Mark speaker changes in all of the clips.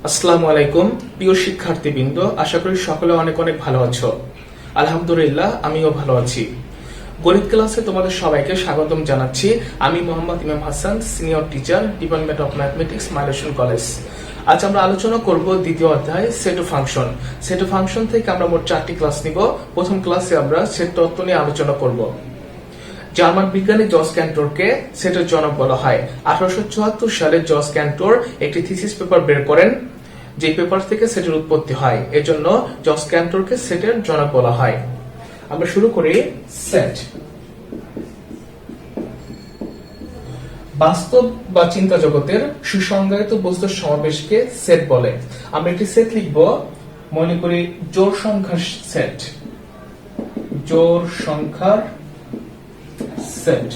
Speaker 1: আসসালামু আলাইকুম প্রিয় শিক্ষার্থীবৃন্দ, আশা করি সকলে অনেক অনেক ভালো আছো। আলহামদুলিল্লাহ, আমিও ভালো আছি। গণিত ক্লাসে তোমাদের সবাইকে স্বাগতম জানাচ্ছি। আমি মোহাম্মদ ইমাম Hasan, senior teacher, department of mathematics, milestone college. আজ আমরা আলোচনা করব দ্বিতীয় অধ্যায় set of function. Set of function থেকে আমরা মোট 4টি ক্লাস নিব। প্রথম ক্লাসে আমরা সেট তত্ত্ব নিয়ে আলোচনা করব। জার্মান বিজ্ঞানী জস ক্যান্টরকে সেটের জনক বলা হয়। 1874 সালে জস ক্যান্টর একটি থিসিস পেপার বের করেন, যে পেপার থেকে সেটের উৎপত্তি হয়। এজন্য জস ক্যান্টরকে সেটের জনক বলা হয়। আমরা শুরু করি। সেট বাস্তব বা চিন্তা জগতের সুসংজ্ঞায়িত বস্তুর সমাবেশকে সেট বলে। আমরা একটি সেট লিখব, মনে করি জোড় সংখ্যার সেট। জোড় সংখ্যার সেট।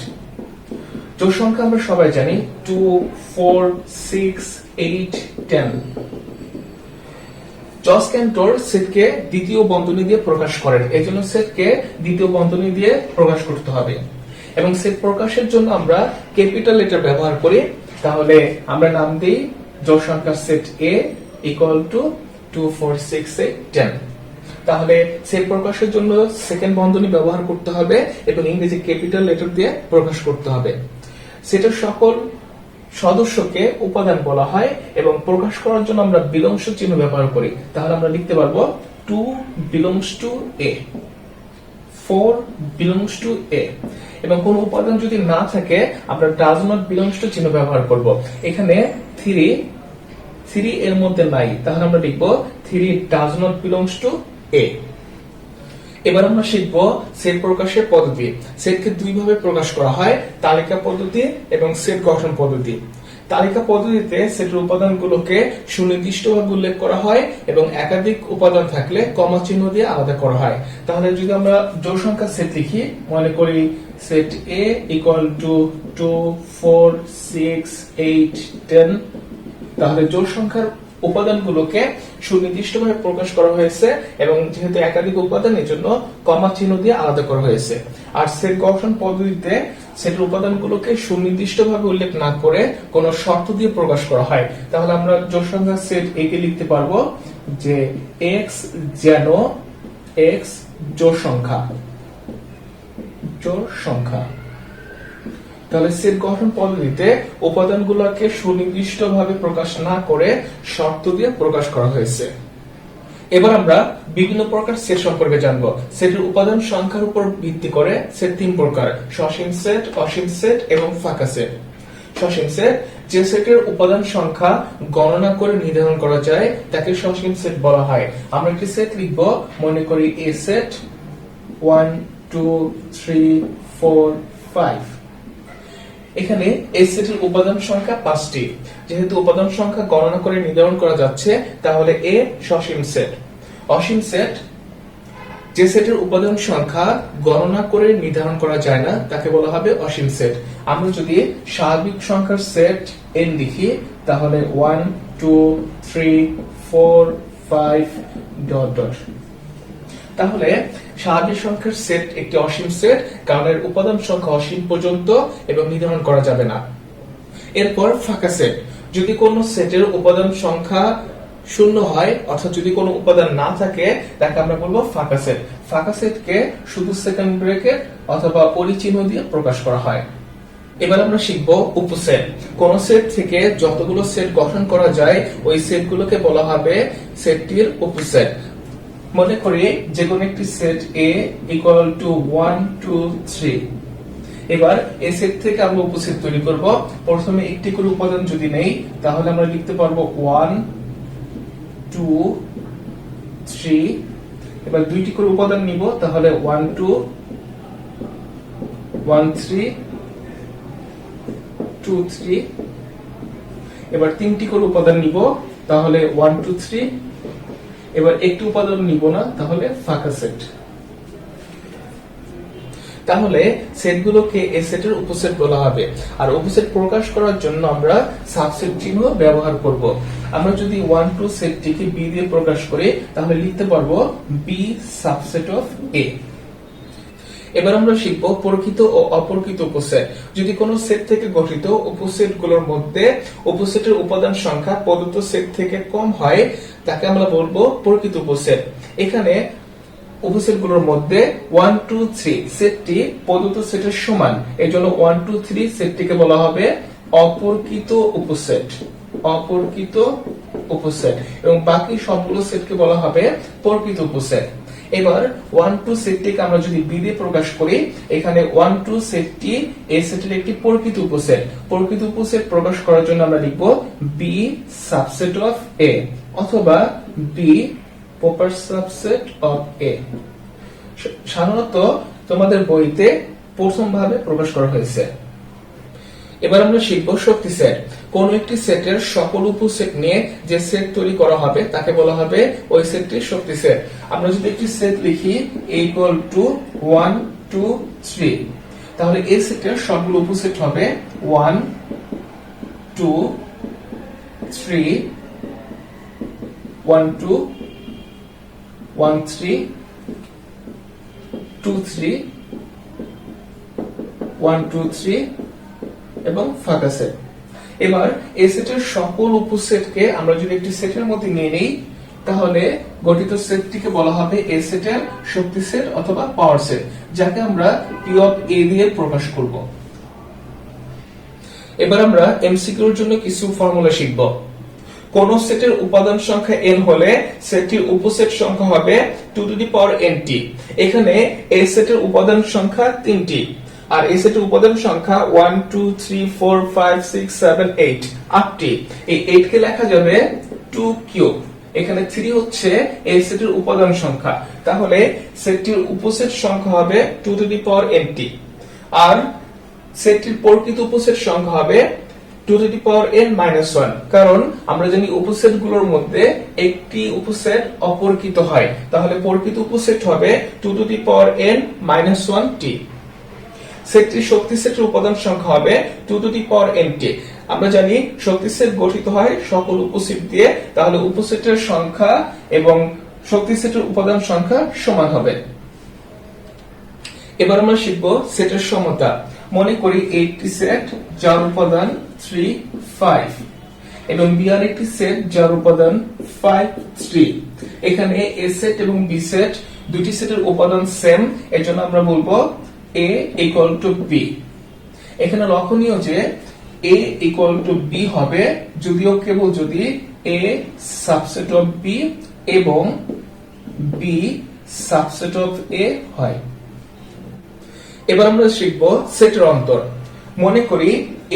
Speaker 1: জোড় সংখ্যা আমরা সবাই জানি 2, 4, 6, 8, 10। জস ক্যান্টর সেটকে দ্বিতীয় বন্ধনী দিয়ে প্রকাশ করেন, এজন্য সেটকে দ্বিতীয় বন্ধনী দিয়ে প্রকাশ করতে হবে। এবং সেট প্রকাশের জন্য আমরা ক্যাপিটাল লেটার ব্যবহার করি। তাহলে আমরা নাম দিই জোড় সংখ্যার সেট A ইকুয়াল টু 2, 4, 6, 8, 10। তাহলে সেট প্রকাশের জন্য সেকেন্ড বন্ধনী ব্যবহার করতে হবে এবং ইংরেজি ক্যাপিটাল লেটার দিয়ে প্রকাশ করতে হবে। সেটের সকল সদস্যকে উপাদান বলা হয় এবং প্রকাশ করার জন্য আমরা বিলংস চিহ্ন ব্যবহার করি। তাহলে আমরা লিখতে পারবো 2 belongs to A, 4 belongs to A। এবং কোন উপাদান যদি না থাকে আমরা does not belongs to চিহ্ন ব্যবহার করব। এখানে 3 এর মধ্যে নাই, তাহলে আমরা লিখব 3 does not belongs to A। এবার আমরা শিখব সেট প্রকাশের পদ্ধতি। সেটকে দুই ভাবে প্রকাশ করা হয়, তালিকা পদ্ধতি এবং সেট গঠন পদ্ধতি। তালিকা পদ্ধতিতে সেটের উপাদানগুলোকে সুনির্দিষ্টভাবে উল্লেখ করা হয় এবং একাধিক উপাদান থাকলে কমা চিহ্ন দিয়ে আলাদা করা হয়। তাহলে যদি আমরা জোড় সংখ্যার সেট লিখি, মনে করি সেট A ইকুয়াল টু 2, 4, 6, 8, 10। তাহলে জোড় সংখ্যার উপাদানগুলোকে সুনির্দিষ্টভাবে প্রকাশ করা হয়েছে এবং যেহেতু একাধিক উপাদান, এজন্য কমা চিহ্ন দিয়ে আলাদা করা হয়েছে। আর সেট গঠন পদ্ধতিতে সেটের উপাদানগুলোকে সুনির্দিষ্টভাবে উল্লেখ না করে কোন শর্ত দিয়ে প্রকাশ করা হয়। তাহলে আমরা জোড় সংখ্যার সেট A কে লিখতে পারবো যে x যেন x জোড় সংখ্যা। জোড় সংখ্যা। তাহলে সেট গঠন পদ্ধতিতে উপাদানগুলোকে সুনির্দিষ্টভাবে প্রকাশ না করে শর্ত দিয়ে প্রকাশ করা হয়েছে। এবার আমরা বিভিন্ন প্রকার সেট সম্পর্কে জানব। সেটের উপাদান সংখ্যার উপর ভিত্তি করে সেট 3 প্রকার: সসীম সেট, অসীম সেট এবং ফাঁকা সেট। সসীম সেট, যে সেটের উপাদান সংখ্যা গণনা করে নির্ধারণ করা যায় তাকে সসীম সেট বলা হয়। আমরা একটি সেট লিখব, মনে করি A সেট 1, 2, 3, 4, 5। এখানে এই সেটের উপাদান সংখ্যা 5টি। যেহেতু উপাদান সংখ্যা গণনা করে নির্ধারণ করা যাচ্ছে, তাহলে A সসীম সেট। অসীম সেট, যে সেটের উপাদান সংখ্যা গণনা করে নির্ধারণ করা যায় না তাকে বলা হবে অসীম সেট। আমরা যদি স্বাভাবিক সংখ্যার সেট n লিখি, তাহলে 1, 2, 3, 4, 5 ... তাহলে স্বাভাবিক সংখ্যার সেট একটি অসীম সেট, কারণ এর উপাদান সংখ্যা অসীম পর্যন্ত এবং নির্ধারণ করা যাবে না। এরপর ফাঁকা সেট, যদি কোন সেটের উপাদান সংখ্যা 0 হয়, অর্থাৎ যদি কোনো উপাদান না থাকে, তাকে আমরা বলবো ফাঁকা সেট। ফাঁকা সেটকে শুধু সেকেন্ড ব্র্যাকেট অথবা পরিচিহ্ন দিয়ে প্রকাশ করা হয়। এবার আমরা শিখব উপসেট। কোন সেট থেকে যতগুলো সেট গঠন করা যায় ওই সেটগুলোকে বলা হবে সেটটির উপসেট। মনে করি যে কোনো একটি সেট A ইকুয়াল টু 1, 2, 3। এবার এই সেট থেকে আমরা উপসেট তৈরি করব। প্রথমে একটি করে উপাদান যদি নেই, তাহলে আমরা লিখতে পারবো 1, 2, 3। এবার দুইটি করে উপাদান নিব, তাহলে 1, 2, 1, 3, 2, 3। এবার তিনটি করে উপাদান নিব, তাহলে 1, 2, 3। এবার একটি উপাদান নিব না, তাহলে ফাঁকা সেট। তাহলে সেটগুলোকে এই সেটের উপসেট বলা হবে। আর উপসেট প্রকাশ করার জন্য আমরা সাবসেট চিহ্ন ব্যবহার করব। আমরা যদি 1, 2 সেটটিকে B দিয়ে প্রকাশ করি, তাহলে লিখতে পারবো B সাবসেট অফ A। এবার আমরা শিখব প্রকৃত ও অপ্রকৃত উপসেট। যদি কোনো সেট থেকে গঠিত উপসেটগুলোর মধ্যে উপসেটের উপাদান সংখ্যা প্রদত্ত সেট থেকে কম হয় তাকে আমরা বলবো প্রকৃত উপসেট। এখানে উপসেটগুলোর মধ্যে 1 2 3 সেটটি প্রদত্ত সেটের সমান, এজন্য 1 2 3 সেটটিকে বলা হবে অপ্রকৃত উপসেট। অপ্রকৃত উপসেট এবং বাকি সবগুলো সেটকে বলা হবে প্রকৃত উপসেট। এবার 1 2 সেটটিকে আমরা যদি বি দিয়ে প্রকাশ করি, এখানে 1 2 সেটটি এই সেটের একটি প্রকৃত উপসেট। প্রকৃত উপসেট প্রকাশ করার জন্য আমরা লিখব বি সাবসেট অফ এ অথবা বি প্রপার সাবসেট অফ এ। সাধারণত তোমাদের বইতে প্রথম ভাবে প্রকাশ করা হয়েছে। এবার আমরা শিখব শক্তি সেট। কোন একটি সেটের সকল উপসেট নিয়ে যে সেট তৈরি করা হবে তাকে বলা হবে ওই সেটটির শক্তি সেট। আমরা যদি একটি সেট লিখি ইকুয়াল টু 1 2 3, তাহলে এই সেটের সবগুলো উপসেট হবে 1 2 3 1 2 1 3 2 3 1 2 3 এবং ফাঁকা সেট। এবার এই সেটের সকল উপসেটকে আমরা যদি একটি সেটের মধ্যে নিয়ে নেই, তাহলে গঠিত সেটটিকে বলা হবে এই সেটের শক্তি সেট অথবা পাওয়ার সেট, যাকে আমরা পি অফ এ দিয়ে প্রকাশ করব। এবার আমরা এমসিকিউর জন্য কিছু ফর্মুলা শিখব। কোন সেটের উপাদান সংখ্যা n হলে সেটটির উপসেট সংখ্যা হবে 2 টু দি পাওয়ার nt। এখানে এই সেটের উপাদান সংখ্যা 3টি আর এই সেটের উপাদান সংখ্যা 1 2 3 4 5 6 7 8 8টি। এই 8 কে লেখা যাবে 2 কিউব। এখানে 3 হচ্ছে এই সেটের উপাদান সংখ্যা, তাহলে সেটটির উপসেট সংখ্যা হবে 2 টু দি পাওয়ার nt আর সেটটির প্রকৃত উপসেট সংখ্যা হবে 2 to the power n minus 1। কারণ আমরা জানি উপসেটগুলোর মধ্যে একটি উপসেট অপরকৃত হয়, তাহলে প্রকৃত উপসেট হবে 2 to the power n minus 1t। সেটটির শক্তি সেটের উপাদান সংখ্যা হবে 2 টু দি পাওয়ার nt। আমরা জানি শক্তি সেট গঠিত হয় সকল উপসেট দিয়ে, তাহলে উপসেটের সংখ্যা এবং শক্তি সেটের উপাদান সংখ্যা সমান হবে। এবার আমরা শিখব সেটের সমতা। মনে করি একটি সেট যার উপাদান 3 5 এবং বি আর একটি সেট যার উপাদান 5 3। এখানে এ সেট এবং বি সেট দুটি সেটের উপাদান সেম, এর জন্য আমরা বলবো A equal to B। এখানে লক্ষণীয় যে A equal to B হবে যদিও কেবল যদি A সাবসেট অফ B এবং B সাবসেট অফ A হয়। এবার আমরা শিখব সেটের অন্তর। মনে করি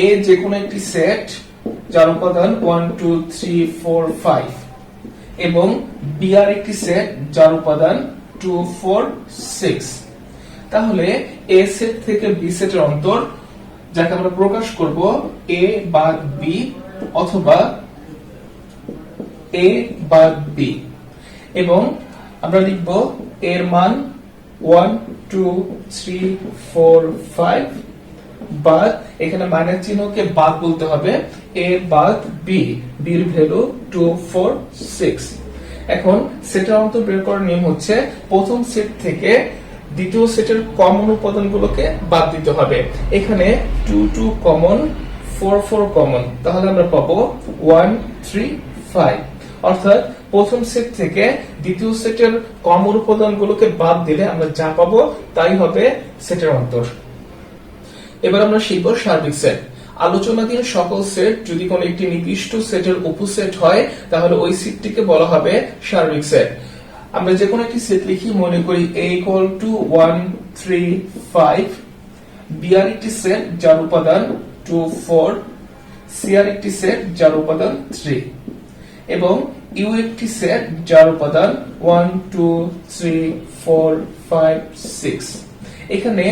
Speaker 1: A যে কোনো একটি সেট যার উপাদান 1 2 3 4 5 এবং B আর একটি সেট যার উপাদান 2 4 6। তাহলে এ সেট থেকে বি সেটের অন্তর, যাকে আমরা প্রকাশ করব এ বাদ বি অথবা এ বাদ বি, এবং আমরা লিখব এর মান 1 2 3 4 5 বাদ, এখানে মাইনাস চিহ্নকে বাদ বলতে হবে, এ বাদ বি, বির ভ্যালু 2 4 6। এখন সেটের অন্তর বের করার নিয়ম হচ্ছে প্রথম সেট থেকে দ্বিতীয় সেটের কমন উপাদানগুলোকে বাদ দিতে হবে। এখানে 2 2 কমন, 4 4 কমন, তাহলে আমরা পাবো 1 3 5। অর্থাৎ প্রথম সেট থেকে দ্বিতীয় সেটের কমন উপাদানগুলোকে বাদ দিলে আমরা যা পাবো তাই হবে সেটের অন্তর। এবার আমরা শিখব সার্বিক সেট। আলোচনাধীন সকল সেট যদি কোনো একটি নির্দিষ্ট সেটের উপসেট হয় তাহলে ওই সেটটিকে বলা হবে সার্বিক সেট। আমরা যে কোনো একটি সেট লিখি, মনে করি A equal to 1 3 5, B আর একটি সেট যার উপাদান 2 4, C আর একটি সেট যার উপাদান 3 এবং U একটি সেট যার উপাদান 1 2 3 4 5 6। এখানে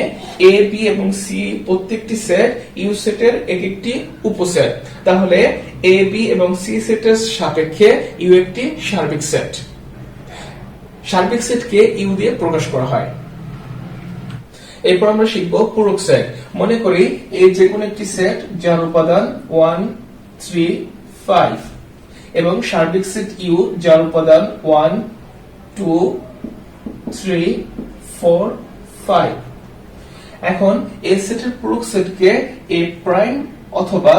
Speaker 1: A B এবং C প্রত্যেকটি সেট U সেটের এক একটি উপসেট, তাহলে A B এবং C সেটের সাপেক্ষে U একটি সার্বিক সেট। সার্বিক সেটকে ইউ দিয়ে প্রকাশ করা হয়। এরপর আমরা শিখব পূরক সেট। মনে করি এ যে কোনো একটি সেট যার উপাদান 1 3 5 এবং সার্বিক সেট ইউ যার উপাদান 1 2 3 4 5। এখন এ সেটের পূরক সেটকে এ প্রাইম অথবা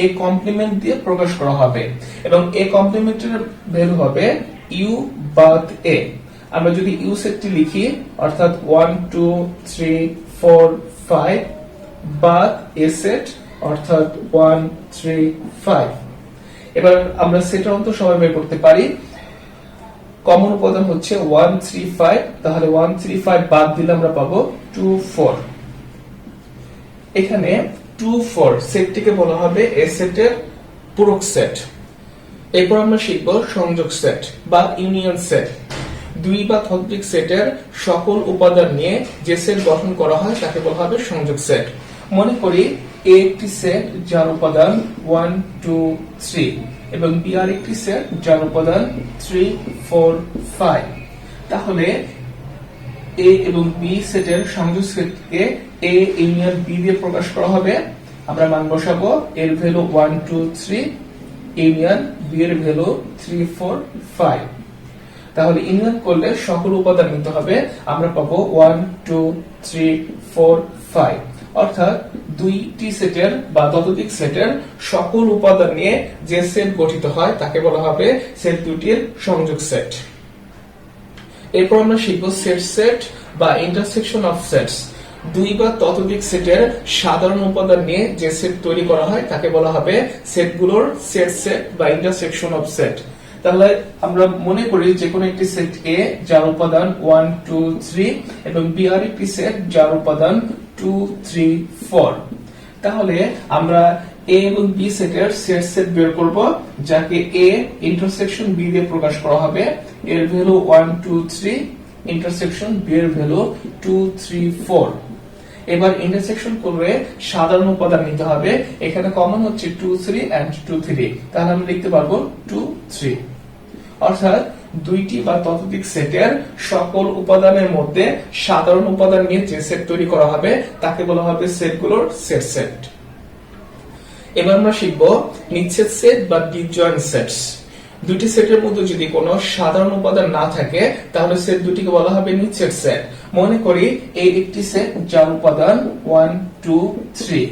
Speaker 1: এ কমপ্লিমেন্ট দিয়ে প্রকাশ করা হবে এবং এ কমপ্লিমেন্টের ভ্যালু হবে ইউ বাদ এ। আমরা যদি ইউ সেটটি লিখি অর্থাৎ 1 2 3 4 5 বাদ এ সেট অর্থাৎ 1 3 5। এবার আমরা সেটের অন্তর সময় বের করতে পারি। কমন উপাদান হচ্ছে 1 3 5, তাহলে 1 3 5 বাদ দিলে আমরা পাবো 2 4। এখানে 2 4 সেটটিকে বলা হবে এ সেটের পূরক সেট। এরপর আমরা শিখব সংযোগ সেট বা ইউনিয়ন সেট। দুই বা ততোধিক সেটের সকল উপাদান নিয়ে যে সেট গঠন করা হয় তাকে বলা হবে সংযোগ সেট। মনে করি এ একটি সেট যার উপাদান 1 2 3 এবং বি আর একটি সেট যার উপাদান 3 4 5। তাহলে এ এবং বি সেটের সংযোগ সেটকে এ ইউনিয়ন বি দিয়ে প্রকাশ করা হবে। আমরা মান বসাবো, এর ভ্যালু 1 2 3 ইউনিয়ন বি এর ভ্যালু 3 4 5। তাহলে ইউনিয়ন করলে সকল উপাদান নিতে হবে, আমরা পাবো 1 2 3 4 5। অর্থাৎ দুইটি সেটের বা ততোধিক সেটের সকল উপাদান নিয়ে যে সেট গঠিত হয় তাকে বলা হবে সেট দুটির সংযোগ সেট। এরপর আমরা শিখব সেট সেট বা ইন্টারসেকশন অফ সেটস। দুই বা ততোধিক সেটের সাধারণ উপাদান নিয়ে যে সেট তৈরি করা হয় তাকে বলা হবে সেটগুলোর সেট সেট বা ইন্টারসেকশন অফ সেট। তাহলে আমরা মনে করি যে কোনো একটি সেট এ যার উপাদান 1 2 3 এবং বি আর একটি সেট যার উপাদান 2 3 4। তাহলে আমরা এ এবং বি সেটের সেট সেট বের করব, যাকে এ ইন্টারসেকশন বি দিয়ে প্রকাশ করা হবে। এর ভ্যালু 1 2 3 ইন্টারসেকশন বি এর ভ্যালু 2 3 4। এবার ইন্টারসেকশন করলে সাধারণ উপাদান নিতে হবে। এখানে কমন হচ্ছে 2 3 এন্ড 2 3, তাহলে আমরা লিখতে পারবো 2 3। অর্থাৎ দুইটি বা ততোধিক সেটের সকল উপাদানের মধ্যে সাধারণ উপাদান নিয়ে যে সেট তৈরি করা হবে তাকে বলা হবে সেটগুলোর সেট সেট। এবার আমরা শিখব নিচ্ছেদ সেট বা ডিসজয়েন্ট সেটস। দুটি সেটের মধ্যে যদি কোনো সাধারণ উপাদান না থাকে তাহলে সেট দুটিকে বলা হবে নিচ্ছেদ সেট। মনে করি এ একটি সেট যার উপাদান 1 2 3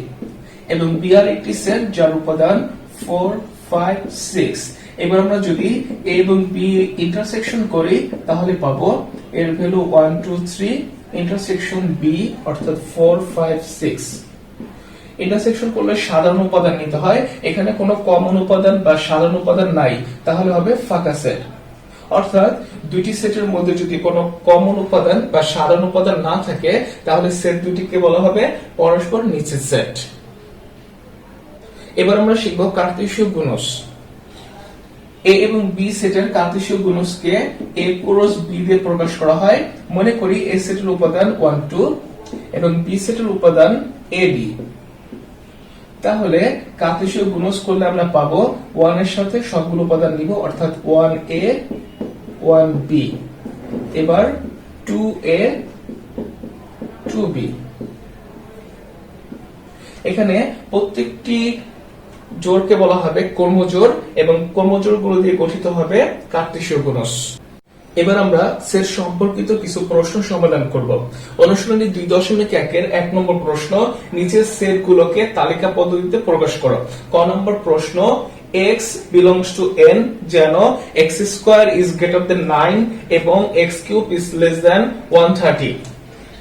Speaker 1: এবং বি আর একটি সেট যার উপাদান 4 5 6। এবার আমরা যদি এ এবং বি ইন্টারসেকশন করি তাহলে পাবো এর ভ্যালু 1 2 3 ইন্টারসেকশন বি অর্থাৎ 4 5 6। ইন্টারসেকশন করলে সাধারণ উপাদান নিতে হয়, এখানে কোনো কমন উপাদান বা সাধারণ উপাদান নাই, তাহলে হবে ফাঁকা সেট। অর্থাৎ দুইটি সেটের মধ্যে যদি কোনো কমন উপাদান বা সাধারণ উপাদান না থাকে তাহলে সেট দুটিকে বলা হবে পরস্পর নিচ্ছেদ সেট। এবার আমরা শিখব কার্তেশীয় গুণজ। এ এবং বি সেটের কার্তেশীয় গুণজকে এ ক্রস বি দিয়ে প্রকাশ করা হয়। মনে করি এ সেটের উপাদান 1 2 এবং বি সেটের উপাদান এ বি। তাহলে কার্তেশীয় গুণজ করলে আমরা পাবো 1 এর সাথে সবগুলো উপাদান নিব অর্থাৎ 1a 1b। এবার 2a 2b। এখানে প্রত্যেকটি জোড়কে বলা হবে কর্মজোড় এবং কর্মজোড়গুলো দিয়ে গঠিত হবে কার্তেশীয় গুণজ। এবার আমরা সেট সম্পর্কিত কিছু প্রশ্ন সমাধান করব। অনুশীলনী 2.1 এর 1 নম্বর প্রশ্ন, নিচের সেটগুলোকে তালিকা পদ্ধতিতে প্রকাশ করো। ক নম্বর প্রশ্ন, x belongs to n যেন x square is greater than 9 এবং x cube is less than 130।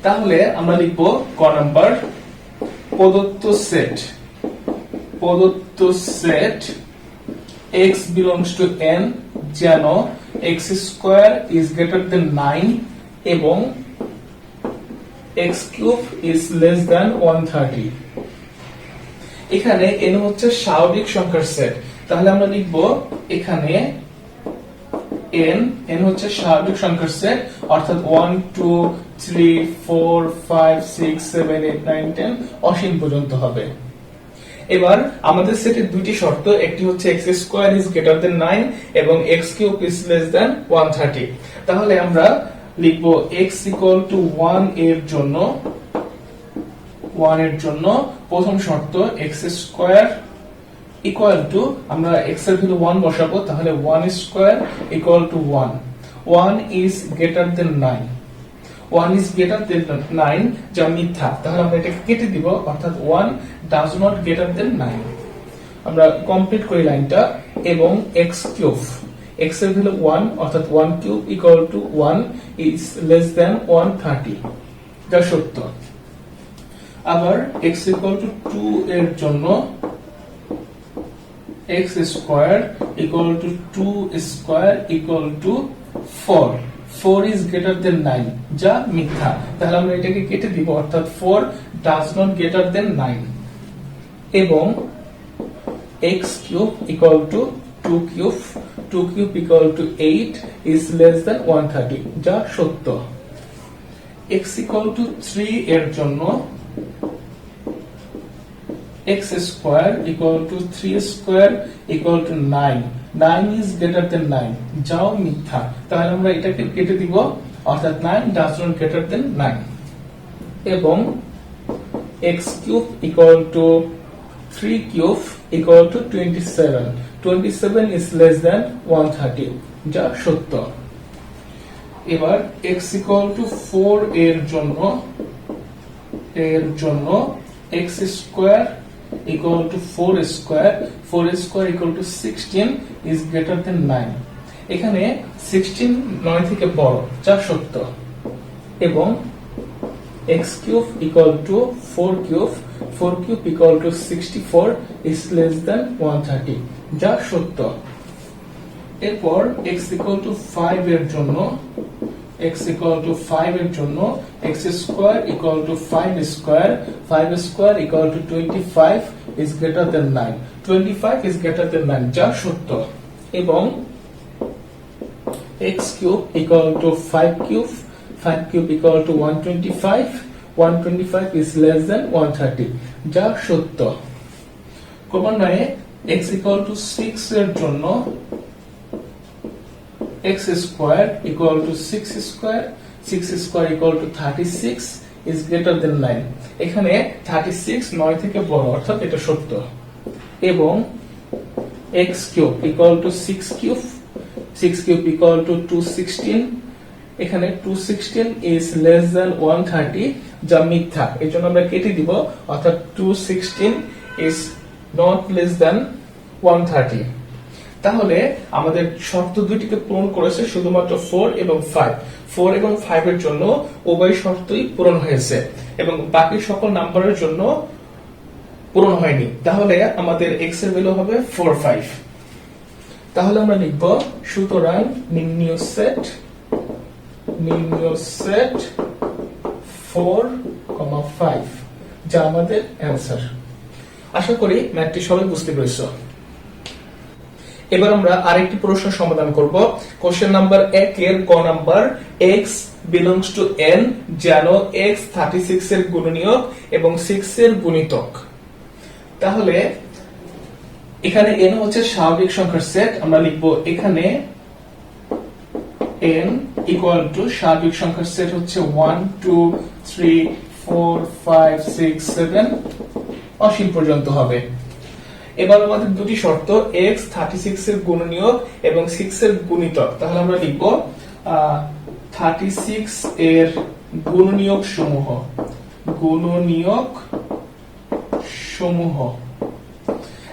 Speaker 1: তাহলে আমরা লিখব ক নম্বর, প্রদত্ত set x belongs to n যেন x square is greater than 9 এবং x cube is less than 130। এখানে n হচ্ছে স্বাভাবিক সংখ্যার সেট, তাহলে আমরা লিখব এখানে n হচ্ছে স্বাভাবিক সংখ্যার সেট অর্থাৎ 1 2 3 4 5 6 7 8 9 10 অসীম পর্যন্ত হবে। এবার আমাদের সেটের দুটি শর্ত, একটি হচ্ছে x square is greater than 9 এবং x cube is less than 130। তাহলে আমরা লিখব x ইকুয়াল টু 1 এর জন্য প্রথম শর্ত x স্কয়ার ইকুয়াল টু, আমরা x এর ভ্যালু 1 বসাবো, তাহলে 1 square equal to 1 is greater than 9। 1 is greater than 9 যা মিথ্যা, তাহলে আমরা এটাকে কেটে দিব, অর্থাৎ 1 does not greater than 9। আমরা কমপ্লিট করি লাইনটা। এবং x কিউব, x এর ভ্যালু 1 অর্থাৎ 1 cube equal to 1 is less than 130 যা সত্য। আবার x ইকুয়াল টু 2 এর জন্য x square equal to 2 square equal to 4 is greater than 9 যা মিথ্যা, তাহলে আমরা এটাকে কেটে দিব, অর্থাৎ 4 does not greater than 9। এবং x cube equal to 2 cube equal to 8 is less than 130 যা সত্য। x ইকুয়াল টু 3 এর জন্য x square equal to 3 square equal to 9 is greater than 9 যাও মিথ্যা, তাহলে আমরা এটাকে কেটে দিব, অর্থাৎ 9 does not greater than 9। এবং x cube equal to 3 cube equal to 27 is less than 130 যা সত্য। এবার x ইকুয়াল টু 4 এর জন্য x square equal to 4 square equal to 16 is greater than 9। এখানে 16 9 থেকে বড় যা সত্য। এবং x cube equal to 4 cube equal to 64 is less than 130 যা সত্য। এরপর x equal to 5 এর জন্য x square equal to 5 square equal to 25 is greater than 9 25 is greater than 9 যা সত্য। এবং x cube equal to 5 cube equal to 125 is less than 130 যা সত্য। ক্রমান্বয়ে x equal to 6 এর জন্য x square equal to 6 square equal to 36 is greater than 9। এখানে 36 9 থেকে বড়, অর্থাৎ এটা সত্য। এবং x cube equal to 6 cube equal to 216, এখানে 216 is less than 130 যা মিথ্যা, এজন্য আমরা কেটে দিব, অর্থাৎ 216 is not less than 130। তাহলে আমাদের শর্ত দুটিকে পূরণ করেছে শুধুমাত্র 4 এবং 4 এবং 5 এর জন্য উভয় শর্তই পূরণ হয়েছে এবং বাকি সকল নাম্বারের জন্য পূরণ হয়নি। তাহলে আমাদের x এর ভ্যালু হবে 4 5। তাহলে আমরা লিখব, সুতরাং নির্ণয় সেট 4, 5 যা আমাদের অ্যানসার। আশা করি ম্যাথটি সবাই বুঝতে পেরেছো। এবার আমরা আরেকটি প্রশ্ন সমাধান করব। কোশ্চেন নাম্বার 1 এর ক number, x belongs to n যেন x 36 এর গুণনীয়ক এবং 6 এর গুণিতক। তাহলে এখানে n হচ্ছে স্বাভাবিক সংখ্যার সেট, আমরা লিখব এখানে n ইকুয়াল টু স্বাভাবিক সংখ্যার সেট হচ্ছে 1 2 3 4 5 6 7 অসীম পর্যন্ত হবে। এবার আমাদের দুটি শর্ত, x 36 এর গুণনীয়ক এবং 6 এর গুণিতক। তাহলে আমরা লিখব 36 এর গুণনীয়ক সমূহ।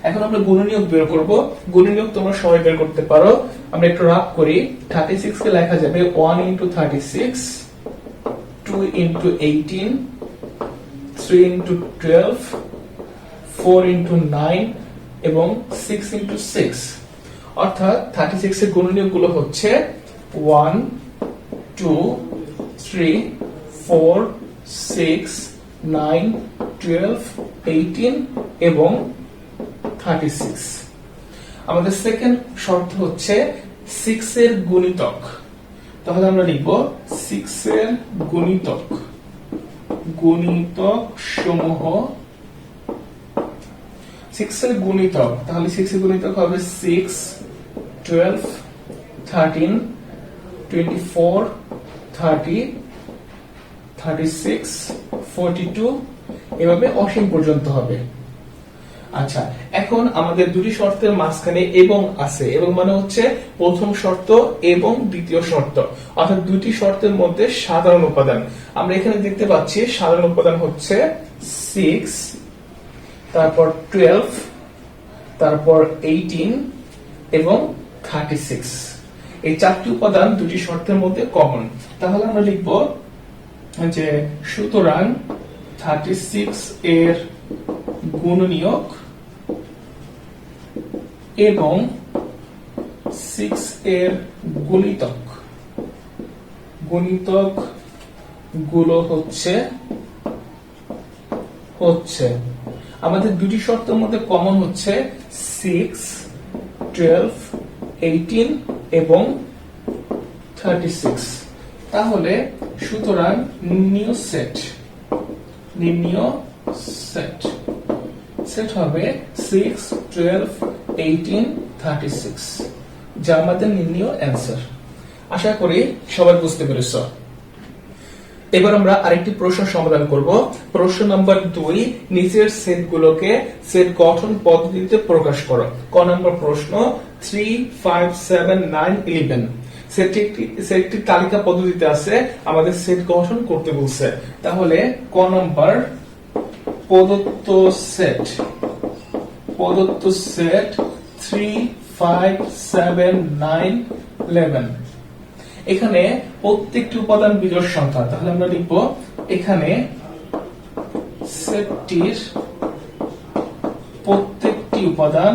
Speaker 1: এখন আমরা গুণনীয়ক বের করব। গুণনীয়ক তোমরা সবাই বের করতে পারো। আমরা একটু রাফ করি। 36 কে লেখা যাবে 1 into 36, 2 into 18, 3 into 12, 4 into 9 এবং 6 into 6। অর্থাৎ 36 এর গুণনীয়ক গুলো হচ্ছে 1 2 3 4 6 9 12 18 এবং 36। আমাদের সেকেন্ড শর্ত হচ্ছে 6 এর গুণিতক। তাহলে আমরা লিখব 6 এর গুণিতক সমূহ। 6 এর গুণিতক, তাহলে 6 এর গুণিতক হবে 6 12 13 24 30 36 42 এভাবে অসীম পর্যন্ত হবে। আচ্ছা, এখন আমাদের দুটি শর্তের মাঝখানে এবং আছে, এবং মানে হচ্ছে প্রথম শর্ত এবং দ্বিতীয় শর্ত, অর্থাৎ দুটি শর্তের মধ্যে সাধারণ উপাদান। আমরা এখানে দেখতে পাচ্ছি সাধারণ উপাদান হচ্ছে 6, তারপর 12, তারপর 18 এবং 36। এই চারটি উপাদান দুটি শর্তের মধ্যে কমন। তাহলে আমরা লিখব যে সুতরাং 36 এর গুণনীয়ক এবং 6 এর গুণিতক গুলো হচ্ছে আমাদের দুটি শর্তের মধ্যে কমন হচ্ছে 6, 12, 18 এবং 36। তাহলে সুতরাং নির্ণীয় সেট হবে 6, 12, 18, 36, যা আমাদের নির্ণীয় অ্যান্সার। আশা করি সবাই বুঝতে পেরেছ। এবার আমরা আরেকটি প্রশ্ন সমাধান করব। প্রশ্ন নাম্বার 2, নিচের সেটগুলোকে সেট গঠন পদ্ধতিতে প্রকাশ করো। ক নম্বর প্রশ্ন 3, 5, 7, 9, 11। সেটটি তালিকা পদ্ধতিতে আছে, আমাদের সেট গঠন করতে বলছে। তাহলে ক নম্বর প্রদত্ত সেট 3, 5, 7, 9, 11। এখানে প্রত্যেকটি উপাদান বিজোড় সংখ্যা। তাহলে আমরা লিখব এখানে সেটটির প্রত্যেকটি উপাদান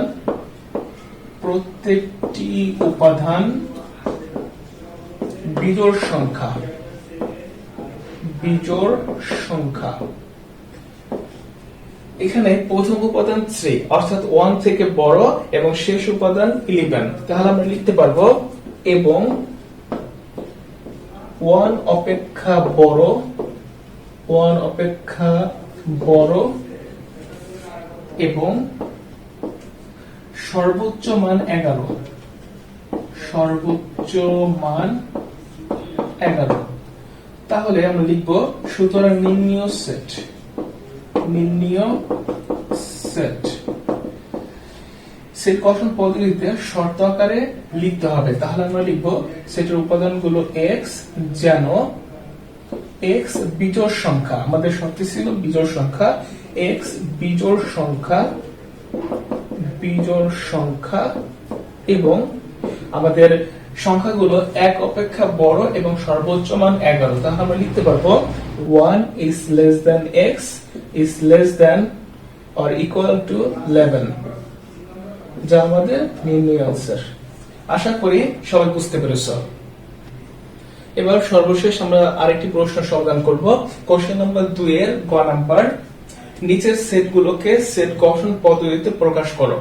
Speaker 1: বিজোড় সংখ্যা। এখানে প্রথম উপাদান 3, অর্থাৎ 1 থেকে বড়, এবং শেষ উপাদান 11। তাহলে আমরা লিখতে পারবো এবং 1 অপেক্ষা বড় এবং সর্বোচ্চ মান 11। তাহলে আমরা লিখব সুতরাং নির্ণীয় সেট গঠন পদ্ধতিতে শর্ত আকারে লিখতে হবে। তাহলে আমরা লিখব সেটের উপাদানগুলো x, যেন x বিজোড় সংখ্যা, আমাদের শর্ত ছিল বিজোড় সংখ্যা, x বিজোড় সংখ্যা এবং আমাদের সংখ্যাগুলো 1 অপেক্ষা বড় এবং সর্বোচ্চ মান 11। তাহলে আমরা লিখতে পারবো 1 is less than x is less than or equal to 11, যা আমাদের নির্ণয় আনসার। আশা করি সবাই বুঝতে পেরেছ। এবার সর্বশেষ আমরা আরেকটি প্রশ্ন সমাধান করব। কোশ্চেন নাম্বার 2 এর গ নাম্বার, নিচের সেটগুলোকে সেট গঠন পদ্ধতিতে প্রকাশ করো।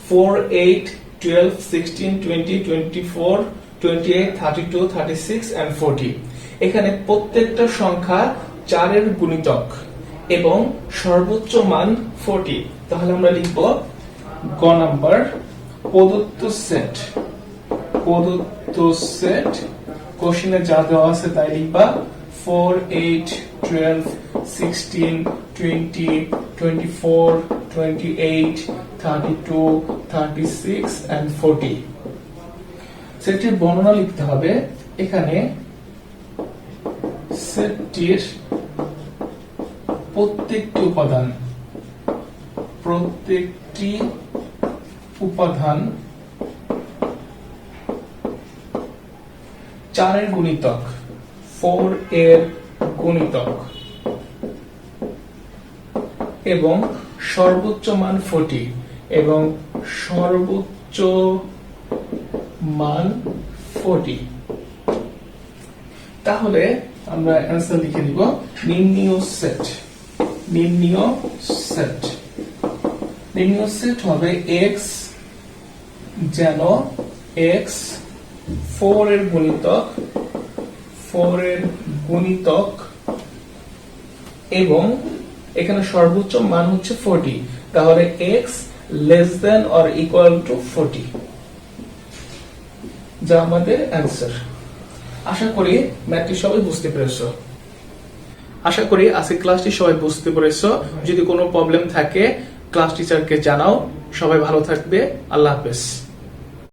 Speaker 1: 4, 8, 12, 16, 20, 24, 28, 32, 36 and 40। এখানে প্রত্যেকটা সংখ্যা 4 এর গুণিতক এবং সর্বোচ্চ মান 40। তাহলে আমরা লিখব গ নাম্বার প্রদত্ত সেট কোশ্চেনে যা দেওয়া আছে তাই লিখবা। 4, 8, 12, 16, 20, 24, 28, 32, 36 and 40। সেটটির বর্ণনা লিখতে হবে। এখানে সেটটির প্রত্যেকটি উপাদান 4 এর গুণিতক, 4 এর গুণিতক এবং সর্বোচ্চ মান 40 এবং সর্বোচ্চ মান 40। তাহলে আমরা অ্যান্সার লিখে দিব নির্ণীয় সেট হবে x, যেন x 4 এর গুণিতক এবং এখানে সর্বোচ্চ মান হচ্ছে 40। তাহলে x less than or equal to 40, যা আমাদের অ্যান্সার। আশা করি ম্যাথটি সবাই বুঝতে পেরেছো। আশা করি আজকের ক্লাসটি সবাই বুঝতে পেরেছো। যদি কোনো প্রবলেম থাকে ক্লাস টিচারকে জানাও। সবাই ভালো থাকবে। আল্লাহ হাফেজ।